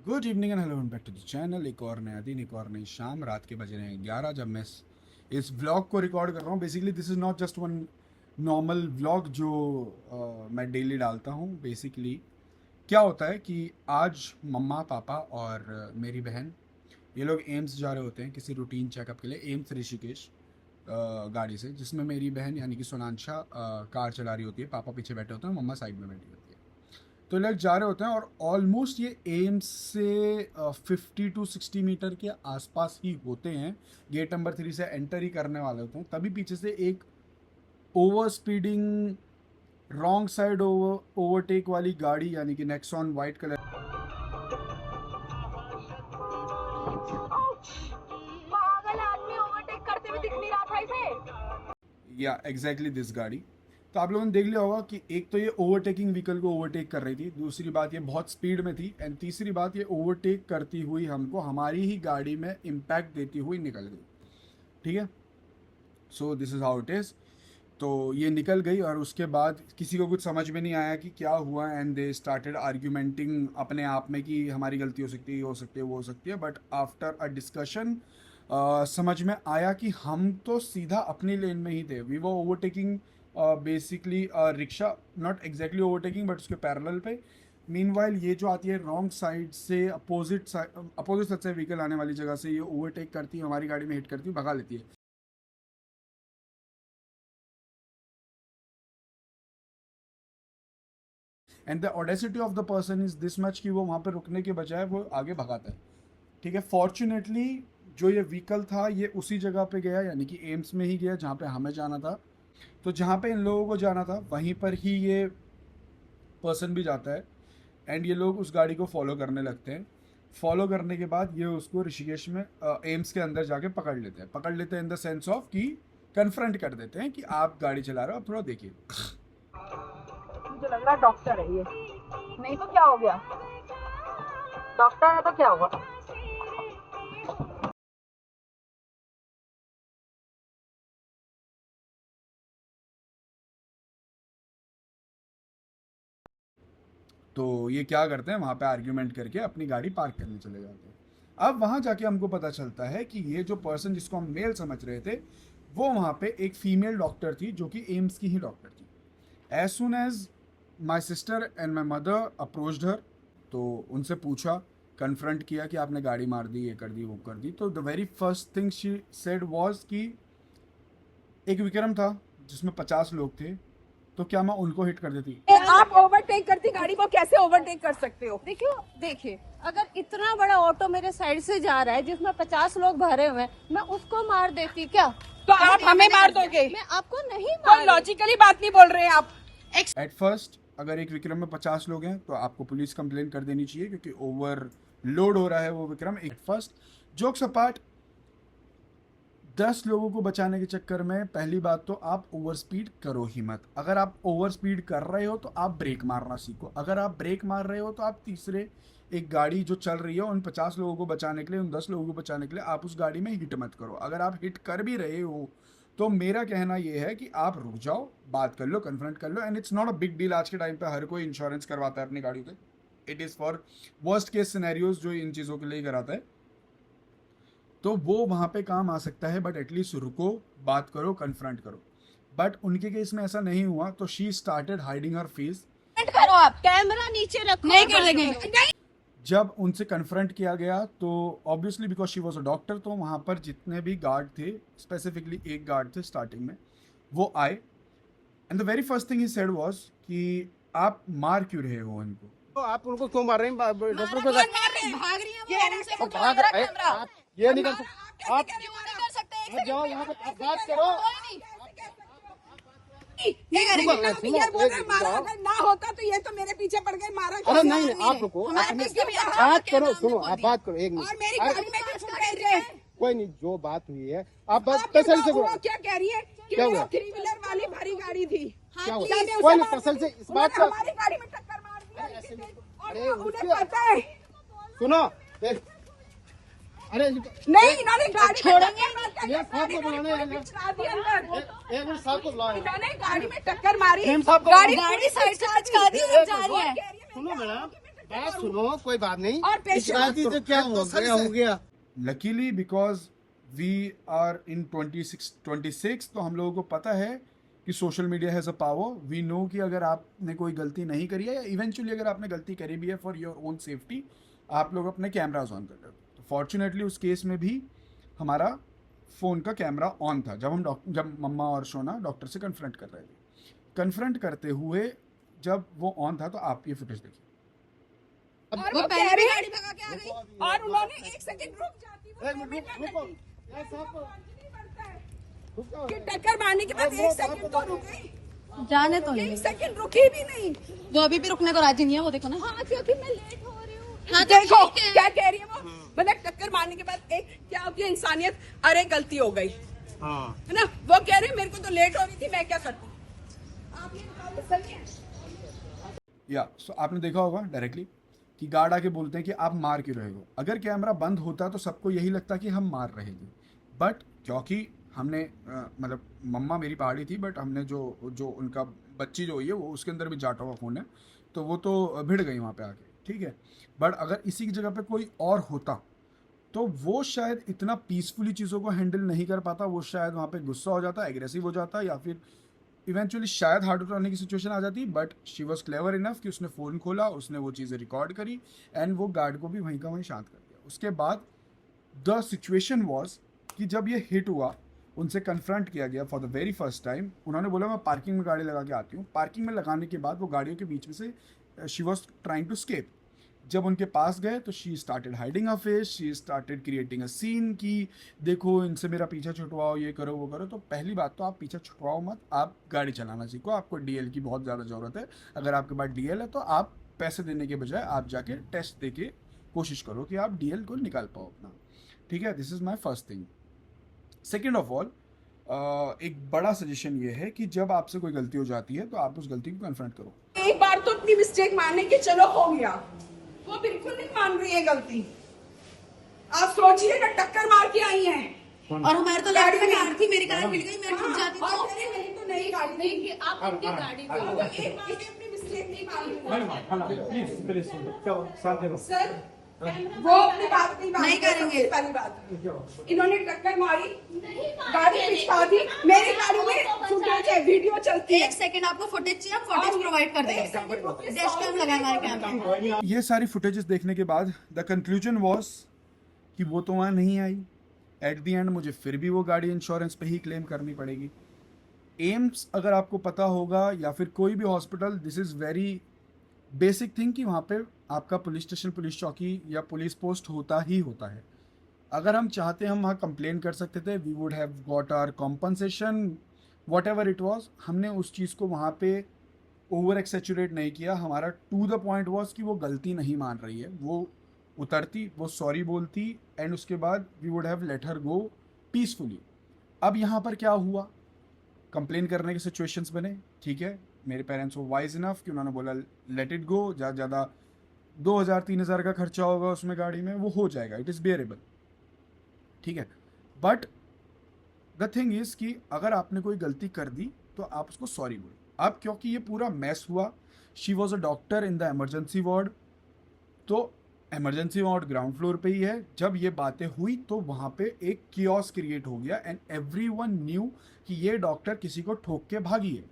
Good evening and hello back to the channel. एक और नया दिन, एक और नई शाम। रात के बज रहे हैं 11 जब मैं इस व्लॉग को रिकॉर्ड कर रहा हूँ। Basically this is not just one normal vlog जो मैं डेली डालता हूँ। बेसिकली क्या होता है कि आज मम्मा पापा और मेरी बहन ये लोग एम्स जा रहे होते हैं किसी रूटीन चेकअप के लिए। एम्स ऋषिकेश गाड़ी से, जिसमें मेरी बहन यानी कि सोनांशा कार चला रही होती है, पापा पीछे बैठे होते हैं, मम्मा साइड में बैठी होती है। तो ये लोग जा रहे होते हैं और ऑलमोस्ट ये एम्स से 50 to 60 मीटर के आसपास ही होते हैं। गेट नंबर 3 से एंटर ही करने वाले होते हैं, तभी पीछे से एक over speeding wrong side overtake वाली गाड़ी यानी कि नेक्सॉन वाइट कलर पागल आदमी ओवरटेक करते हुए दिख नहीं रहा था इसे। या एग्जैक्टली दिस गाड़ी। तो आप लोगों ने देख लिया होगा कि एक तो ये ओवरटेकिंग व्हीकल को ओवरटेक कर रही थी, दूसरी बात ये बहुत स्पीड में थी, एंड तीसरी बात ये ओवरटेक करती हुई हमको हमारी ही गाड़ी में इम्पैक्ट देती हुई निकल गई। ठीक है, so this is how it is. तो ये निकल गई और उसके बाद किसी को कुछ समझ में नहीं आया कि क्या हुआ, एंड दे स्टार्टेड आर्ग्यूमेंटिंग अपने आप में कि हमारी गलती हो सकती है, ये हो सकती है, वो हो सकती है। बट आफ्टर अ डिस्कशन समझ में आया कि हम तो सीधा अपनी लेन में ही थे। वी वो overtaking basically rickshaw, not exactly overtaking but उसके पैरेलल पे। मीनवाइल ये जो आती है रॉन्ग साइड से अपोजिट साइड से व्हीकल आने वाली जगह से ये ओवरटेक करती है, हमारी गाड़ी में हिट करती है, भगा लेती है। And the audacity of the person is this much कि वो वहाँ पे रुकने के बजाय वो आगे भगाता है। ठीक है, फॉर्चुनेटली जो ये व्हीकल था ये उसी जगह पे गया, यानी कि एम्स में ही गया जहाँ पे हमें जाना था। तो जहाँ पे इन लोगों को जाना था वहीं पर ही ये पर्सन भी जाता है, एंड ये लोग उस गाड़ी को फॉलो करने लगते हैं। फॉलो करने के बाद ये उसको ऋषिकेश में एम्स के अंदर जाके पकड़ लेते हैं इन द सेंस ऑफ कि कन्फ्रंट कर देते हैं कि आप गाड़ी चला रहे हो, अब थोड़ा देखिए। मुझे लग रहा है डॉक्टर है ये, नहीं तो क्या हो गया? डॉक्टर है तो क्या हुआ? तो ये क्या करते हैं, वहाँ पे आर्ग्यूमेंट करके अपनी गाड़ी पार्क करने चले जाते हैं। अब वहाँ जाके हमको पता चलता है कि ये जो पर्सन जिसको हम मेल समझ रहे थे वो वहाँ पे एक फीमेल डॉक्टर थी जो कि एम्स की ही डॉक्टर थी। As soon as my sister and my mother approached her, तो उनसे पूछा, कन्फ्रंट किया कि आपने गाड़ी मार दी, ये कर दी, वो कर दी। तो the very first thing she said was कि एक विक्रम था जिसमें 50 लोग थे, तो क्या मैं उनको हिट कर देती? आप ओवरटेक करती गाड़ी को कैसे ओवरटेक कर सकते हो? देखिए, अगर इतना बड़ा ऑटो मेरे साइड से जा रहा है जिसमें 50 लोग भरे हुए हैं, मैं उसको मार देती क्या? तो आप हमें मार दोगे? मैं आपको नहीं कोई मार लॉजिकली बात नहीं बोल रहे हैं आप। एट फर्स्ट अगर एक विक्रम में 50 लोग हैं तो आपको पुलिस कंप्लेन कर देनी चाहिए, क्योंकि ओवर लोड हो रहा है वो Vikram. At first jokes apart, 10 लोगों को बचाने के चक्कर में पहली बात तो आप ओवर स्पीड करो ही मत। अगर आप ओवर स्पीड कर रहे हो तो आप ब्रेक मारना सीखो। अगर आप ब्रेक मार रहे हो तो आप तीसरे एक गाड़ी जो चल रही है उन 50 लोगों को बचाने के लिए, उन 10 लोगों को बचाने के लिए आप उस गाड़ी में हिट मत करो। अगर आप हिट कर भी रहे हो तो मेरा कहना ये है कि आप रुक जाओ, बात कर लो, कन्फ्रंट कर लो। And it's not a big deal. आज के टाइम पे हर कोई इंश्योरेंस करवाता है अपनी गाड़ी पे। It is for worst case scenarios जो इन चीज़ों के लिए कराता है, तो वो वहाँ पे काम आ सकता है। बट एटलीस्ट रुको, बात करो, कन्फ्रंट करो। बट उनके केस में ऐसा नहीं हुआ, तो she started hiding her face. करो, आप कैमरा नीचे रखो। नहीं कर देंगे। जब उनसे कन्फ्रंट किया गया तो obviously because she was a doctor, तो वहाँ पर जितने भी गार्ड थे, स्पेसिफिकली एक गार्ड थे स्टार्टिंग में, वो आए। And the very first thing he said was कि आप मार क्यों रहे हो इनको? तो आप उनको क्यों मार रहे हैं? डॉक्टर को भाग रही है आप ये नहीं कर सकते। आप कर सकते जाओ वहाँ पे, आप बात करो। यार बोल रहा मारा, अगर ना होता तो ये तो मेरे पीछे पड़ गए, मारा। अरे नहीं, आप रुको, बात करो, सुनो, आप बात करो एक और मिनट। मेरी गाड़ी में कुछ कर रहे हैं। कोई नहीं, जो बात हुई है आप बस तसल्ली से वो बोलो। क्या कह रही है कि क्या वो हुआ? 3 व्हीलर वाली भारी गाड़ी थी। क्या हुआ? क्या मैं कोई उसे नहीं, मार तसल्ली से दी? इस बात उन्होंने को। हमारी गाड़ी में टक्कर मार दिया। अरे और उसके- उन्हें पता है। सुनो, अरे नहीं, इन्होंने गाड़ी छोड़ेंगे ये साहब को बुलाने हैं। एक मिनट, साहब को बुलाओ। इन्होंने गाड़ी में टक्कर मारी। साहब को गाड़ी गाड़ी साइड से हटका दी और जा रही है। सुनो मैडम, करते करूं। सुनो, कोई बात नहीं। और पेश इस गलती से क्या हो गया। Luckily because we are in 26 तो हम लोगों को पता है कि social media has a power. We know कि अगर आपने कोई गलती नहीं करी है या इवेंचुअली अगर आपने गलती करी भी है फॉर योर ओन सेफ्टी, आप लोग अपने कैमराज ऑन कर लेते हो। तो फॉर्चुनेटली उस केस में भी हमारा फ़ोन का कैमरा ऑन था जब मम्मा और शोना डॉक्टर से कन्फ्रंट कर रहे थे। कन्फ्रंट करते हुए जब वो ऑन था तो आप ये फुटेज देखिए। और वो कह रही गाड़ी भगा के आ गई और उन्होंने 1 सेकंड रुक जाती वो रुको, कि टक्कर मारने के बाद 1 सेकंड तो रुक गई, जाने तो 1 सेकंड रुकी भी नहीं। वो अभी भी रुकने को राजी नहीं है, वो देखो ना। हाँ, क्योंकि मैं लेट हो रही हूँ। हाँ, तो देखो ठीक है। क्या कह रही है वो, मतलब टक्कर मारने के बाद एक क्या होती है इंसानियत, अरे गलती हो गई है ना। वो कह रही है मेरे को तो लेट हो रही थी, मैं क्या करती। आप ये बताओ सही है। या सो आपने देखा होगा डायरेक्टली कि गार्ड आके बोलते हैं कि आप मार क्यों रहे हो। अगर कैमरा बंद होता तो सबको यही लगता कि हम मार रहे थे, बट क्योंकि हमने मतलब मम्मा मेरी पहाड़ी थी, बट हमने जो उनका बच्ची जो हुई है वो उसके अंदर भी जाटा हुआ खून है, तो वो तो भिड़ गई वहाँ पे आके, ठीक है। बट अगर इसी की जगह पे कोई और होता तो वो शायद इतना पीसफुली चीज़ों को हैंडल नहीं कर पाता। वो शायद वहाँ पे गुस्सा हो जाता, एग्रेसिव हो जाता, या फिर इवेंचुअली शायद हार्ट उठाने की सिचुएशन आ जाती। But she was clever enough कि उसने फ़ोन खोला, उसने वो चीज़ें रिकॉर्ड करी एंड वो गार्ड को भी वहीं का वहीं शांत कर दिया। उसके बाद द सिचुएशन वॉज कि जब ये हिट हुआ, उनसे कन्फ्रंट किया गया for the very first time. उन्होंने बोला मैं पार्किंग में गाड़ी लगा के आती हूँ। पार्किंग में लगाने के बाद वो गाड़ियों के बीच में से she was trying to escape. जब उनके पास गए तो she started hiding a face, she started creating a scene कि देखो इनसे मेरा पीछा छुटवाओ, ये करो वो करो। तो पहली बात तो आप पीछा छुटवाओ मत, आप गाड़ी चलाना सीखो। आपको डीएल की बहुत ज़्यादा ज़रूरत है। अगर आपके पास डीएल है तो आप पैसे देने के बजाय आप जाके टेस्ट दे के कोशिश करो कि आप डीएल को निकाल पाओ अपना, ठीक है। This is my first thing. Second of all, एक बड़ा सजेशन ये है कि जब आपसे कोई गलती हो जाती है तो आप उस गलती को कन्फ्रंट करो। एक बार तो अपनी मिस्टेक मानने के चलो हो गया, वो बिल्कुल नहीं मान रही है गलती। आप सोचिए ना, टक्कर मार के आई हैं और हमारे तो गाड़ी में कार थी, मेरी कार मिल गई, मैं ठुक जाती और तो। कह रही मेरी तो नई गाड़ी नहीं कि आप अपनी गाड़ी एक बार भी अपनी मिस्टेक नहीं मानी सर। वो अपनी बात नहीं मानी, नहीं करेंगे। पहली बात इन्होंने टक्कर मारी, गाड़ी पिछा दी, मेरी गाड़ी में फुटेज है, वीडियो चलती है। 1 सेकंड आपको फुटेज चाहिए, हम फुटेज प्रोवाइड कर देंगे। डैश कैम लगाए हमारे कैमरे में। ये सारी फुटेजेस देखने के बाद द कंक्लूजन वॉज कि वो तो वहाँ नहीं आई। एट द एंड मुझे फिर भी वो गाड़ी इंश्योरेंस पे ही क्लेम करनी पड़ेगी। एम्स अगर आपको पता होगा या फिर कोई भी hospital, this is very basic thing कि वहाँ पे आपका पुलिस स्टेशन, पुलिस चौकी या पुलिस पोस्ट होता ही होता है। अगर हम चाहते हम वहाँ कंप्लेन कर सकते थे, we would have got our compensation, whatever it was. हमने उस चीज़ को वहाँ पे ओवर एक्सेचुरेट नहीं किया। हमारा टू द पॉइंट वॉज कि वो गलती नहीं मान रही है, वो उतरती, वो सॉरी बोलती एंड उसके बाद we would have let her go peacefully. अब यहाँ पर क्या हुआ, कंप्लेन करने के सिचुएशंस बने, ठीक है। मेरे पेरेंट्स वो वाइज इनफ कि उन्होंने बोला लेट इट गो, ज़्यादा 2000-3000 का खर्चा होगा उसमें गाड़ी में, वो हो जाएगा, इट इज़ बेयरेबल, ठीक है। बट द थिंग इज़ कि अगर आपने कोई गलती कर दी तो आप उसको सॉरी बोलो। अब क्योंकि ये पूरा मैस हुआ, she was a doctor in the emergency ward, तो इमरजेंसी वार्ड ग्राउंड फ्लोर पे ही है। जब ये बातें हुई तो वहाँ पे एक कियोस क्रिएट हो गया एंड एवरीवन न्यू कि ये डॉक्टर किसी को ठोक के भागी है,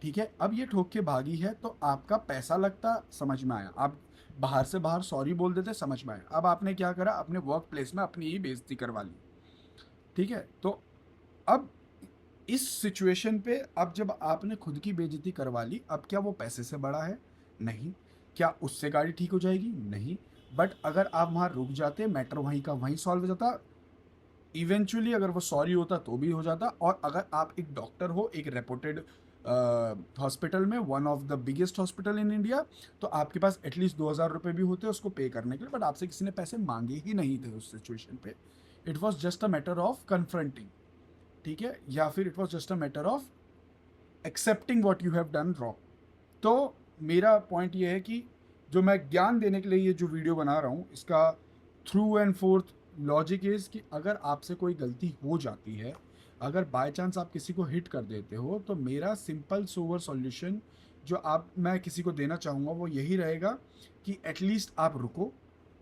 ठीक है। अब ये ठोक के भागी है तो आपका पैसा लगता, समझ में आया। आप बाहर से बाहर सॉरी बोल देते, समझ में आया। अब आपने क्या करा, अपने वर्क प्लेस में अपनी ही बेइज्जती करवा ली, ठीक है। तो अब इस सिचुएशन पे अब जब आपने खुद की बेइज्जती करवा ली, अब क्या वो पैसे से बड़ा है? नहीं। क्या उससे गाड़ी ठीक हो जाएगी? नहीं। बट अगर आप वहाँ रुक जाते, मैटर वहीं का वहीं सॉल्व हो जाता, इवेंचुअली अगर वो सॉरी होता तो भी हो जाता। और अगर आप एक डॉक्टर हो, एक रेपुटेड हॉस्पिटल में, one of the biggest hospital in India, तो आपके पास एटलीस्ट 2000 रुपये भी होते उसको पे करने के लिए। बट आपसे किसी ने पैसे मांगे ही नहीं थे उस सिचुएशन पे। It was just a matter of confronting, ठीक है, या फिर it was just a matter of accepting what you have done wrong. तो मेरा पॉइंट ये है कि जो मैं ज्ञान देने के लिए ये जो वीडियो बना रहा हूँ, इसका through and fourth logic is कि अगर आपसे कोई गलती हो जाती है, अगर बाय चांस आप किसी को हिट कर देते हो, तो मेरा सिंपल सोवर सॉल्यूशन जो आप मैं किसी को देना चाहूँगा वो यही रहेगा कि एटलीस्ट आप रुको,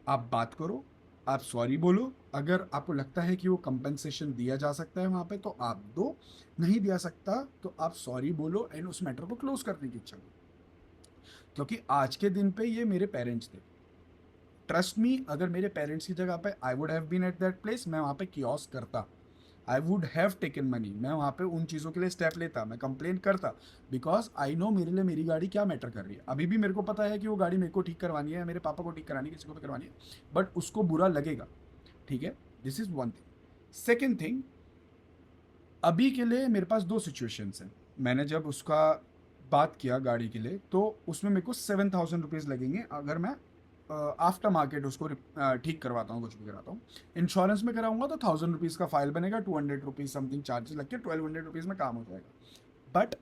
आप बात करो, आप सॉरी बोलो। अगर आपको लगता है कि वो कंपनसेशन दिया जा सकता है वहाँ पे तो आप दो, नहीं दिया सकता तो आप सॉरी बोलो एंड उस मैटर को क्लोज करने की इच्छा करो। क्योंकि आज के दिन पे ये मेरे पेरेंट्स थे, ट्रस्ट मी, अगर मेरे पेरेंट्स की जगह पे I would have been at that place, मैं वहाँ पे कियोस्क करता, I would have taken money, मैं वहाँ पे उन चीज़ों के लिए स्टेप लेता, मैं कंप्लेन करता, बिकॉज आई नो मेरे लिए मेरी गाड़ी क्या मैटर कर रही है। अभी भी मेरे को पता है कि वो गाड़ी मेरे को ठीक करवानी है, मेरे पापा को ठीक करानी है, किसी को भी करवानी है, बट उसको बुरा लगेगा, ठीक है। This is one thing. Second thing, अभी के लिए मेरे पास दो सिचुएशंस हैं। मैंने जब उसका बात किया गाड़ी के लिए तो उसमें मेरे को 7,000 रुपीज़ लगेंगे अगर मैं आफ्टर मार्केट उसको ठीक करवाता हूँ, कुछ भी कराता हूँ। इंश्योरेंस में कराऊंगा तो 1,000 रुपीज़ का फाइल बनेगा, 200 रुपीज़ समथिंग चार्जेस लग के 1,200 रुपीज़ में काम हो जाएगा। बट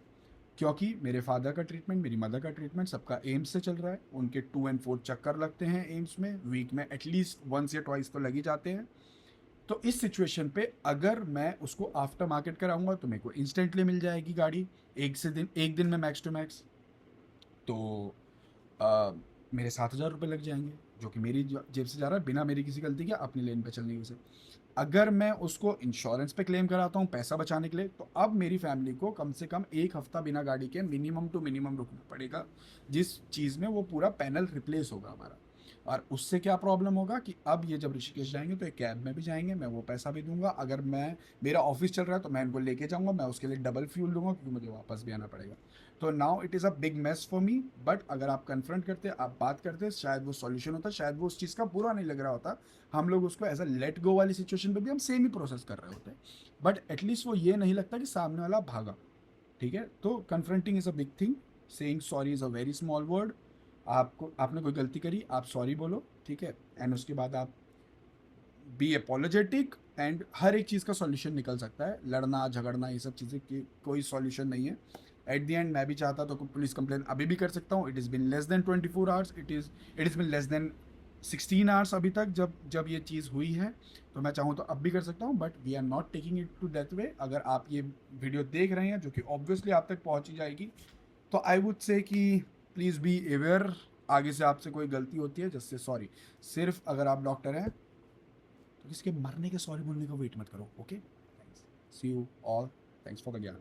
क्योंकि मेरे फादर का ट्रीटमेंट, मेरी मदर का ट्रीटमेंट सबका एम्स से चल रहा है, उनके 2 and 4 चक्कर लगते हैं एम्स में, वीक में एटलीस्ट 1 या 2 तो लग ही जाते हैं। तो इस सिचुएशन पे अगर मैं उसको आफ्टर मार्केट कराऊंगा तो मेरे को इंस्टेंटली मिल जाएगी गाड़ी, एक दिन में मैक्स टू मैक्स। तो मेरे 7,000 रुपये लग जाएंगे, जो कि मेरी जेब से जा रहा है बिना मेरी किसी गलती के, अपनी लेन पे चलने की वजह से। अगर मैं उसको इंश्योरेंस पे क्लेम कराता हूँ पैसा बचाने के लिए, तो अब मेरी फैमिली को कम से कम 1 हफ्ता बिना गाड़ी के मिनिमम टू मिनिमम रुकना पड़ेगा, जिस चीज़ में वो पूरा पैनल रिप्लेस होगा हमारा। और उससे क्या प्रॉब्लम होगा कि अब ये जब ऋषिकेश जाएंगे तो एक कैब में भी जाएंगे, मैं वो पैसा भी दूंगा। अगर मेरा ऑफिस चल रहा है तो मैं इनको लेके जाऊंगा, मैं उसके लिए डबल फ्यूल दूंगा क्योंकि मुझे वापस भी आना पड़ेगा। तो now it is a big mess for me. But अगर आप कन्फ्रंट करते, आप बात करते, शायद वो सॉल्यूशन होता, शायद वो उस चीज़ का बुरा नहीं लग रहा होता, हम लोग उसको एज अ लेट गो वाली सिचुएशन पे भी हम सेम ही प्रोसेस कर रहे होते। बट एटलीस्ट वो ये नहीं लगता कि सामने वाला भागा, ठीक है। तो confronting is a big thing, saying sorry is a very small word. आपने कोई गलती करी, आप सॉरी बोलो, ठीक है, एंड उसके बाद आप बी अपोलोजेटिक, एंड हर एक चीज़ का सॉल्यूशन निकल सकता है। लड़ना झगड़ना ये सब चीज़ें की कोई सॉल्यूशन नहीं है। एट द एंड मैं भी चाहता तो पुलिस कंप्लेन अभी भी कर सकता हूँ। It is been less than 24 hours, it is been less than 16 hours अभी तक जब ये चीज़ हुई है, तो मैं चाहूँ तो अब भी कर सकता हूँ। But we are not taking it to that way. अगर आप ये वीडियो देख रहे हैं जो कि ऑब्वियसली आप तक पहुँच ही जाएगी, तो आई वुड से कि प्लीज़ बी अवेयर। आगे से आपसे कोई गलती होती है जिससे सॉरी, सिर्फ अगर आप डॉक्टर हैं तो किसके मरने के सॉरी बोलने का वेट मत करो। Okay, see you all, thanks for the ज्ञान।